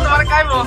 তোমার খাইবো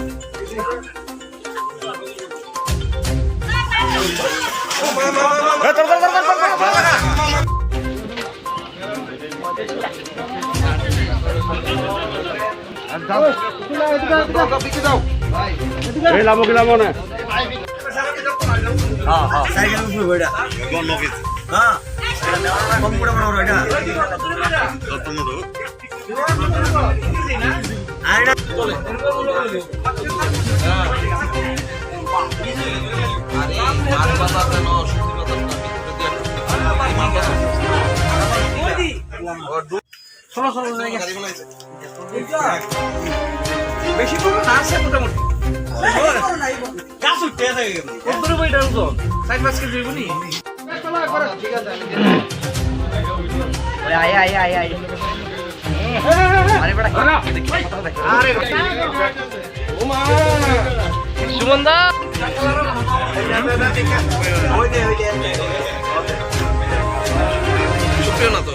বেশি না আছে মোটামুটি গাছ উঠতে থাকে কত বইটা তো 4-5 কেজি হইবনি ঠিক আছে ওই আয় আরে বড় আরে ওমা সুমন দা ওই দে সুপ্রিয় না তো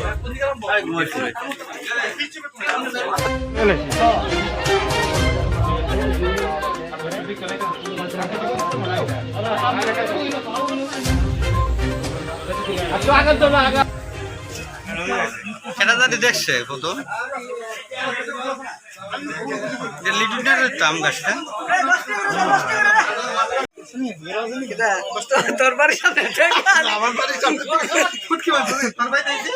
আই ঘুমাইছি এলে এটা যদি দেখছে কত লিটুনের আম গাছটা তোর বাড়ির সামনে আমার বাড়ির সামনে ফুটকি মাছ তোর ভাই দিছে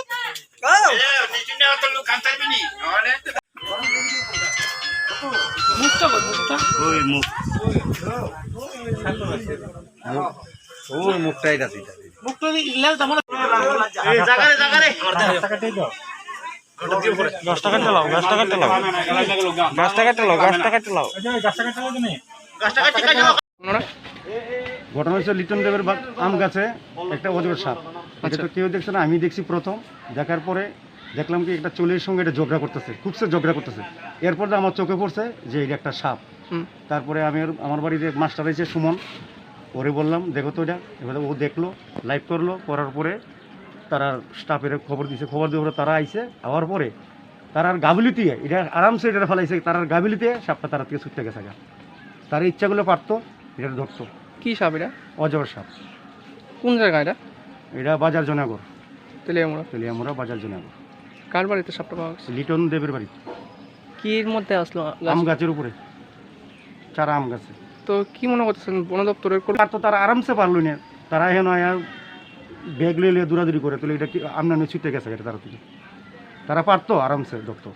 লিটুনের তো লোক কান চাইবি নি মুখটা মুখটা ওই মুখ ওই মুখটাই দাদি মুখটা লাল তামলা এই জায়গারে 10 টাকা চালাও 10 টাকা চালাও 10 টাকা চালাও 10 টাকা চালাও ঘটনা হচ্ছে লিটন দেবের আম গাছে একটা অজগর সাপ। এটা তো কেউ দেখছে না, আমি দেখছি প্রথম। দেখার পরে দেখলাম কি একটা চুলের সঙ্গে এটা ঝগড়া করতেছে, খুব সে ঝগড়া করতেছে। এরপর আমার চোখে পড়ছে যে এটা একটা সাপ। তারপরে আমি আমার বাড়িতে মাস্টার হয়েছে সুমন, ওরে বললাম দেখো তো এটা। এবারে ও দেখলো, লাইভ করলো, করার পরে তারা স্টাফের খবর দিছে, খবর দিয়ে তারা আইছে। আওয়ার পরে তারার গাবিলিতে এটা আরামসে এটা ফেলাইছে, তারার গাবিলিতে সাপটা তারা থেকে ছুটতে গেছে। তার ইচ্ছাগুলো পারতো, এটা ধরতো। কি সাপ এটা? অজগর সাপ। কোন জায়গা এটা? এটা বাজার জনাগর, তেলিয়ামুড়া বাজার জনাগর। কার বাড়িতে সাপটা পাওয়া গেছে? লিটন দেবের বাড়ি। কি এর মধ্যে আসলো? আম গাছের উপরে, চারা আম গাছে। তো কি মনে করতেছেন বন দপ্তরের? তো তারা আরামসে পারলো না, তারা এখন ব্যাগ লিয়ে দৌড়াদৌড়ি করে, তাহলে এটা কি আমনানি ছুটে গেছে এটা তারা থেকে। তারা পারতো আরামসে দপ্তর।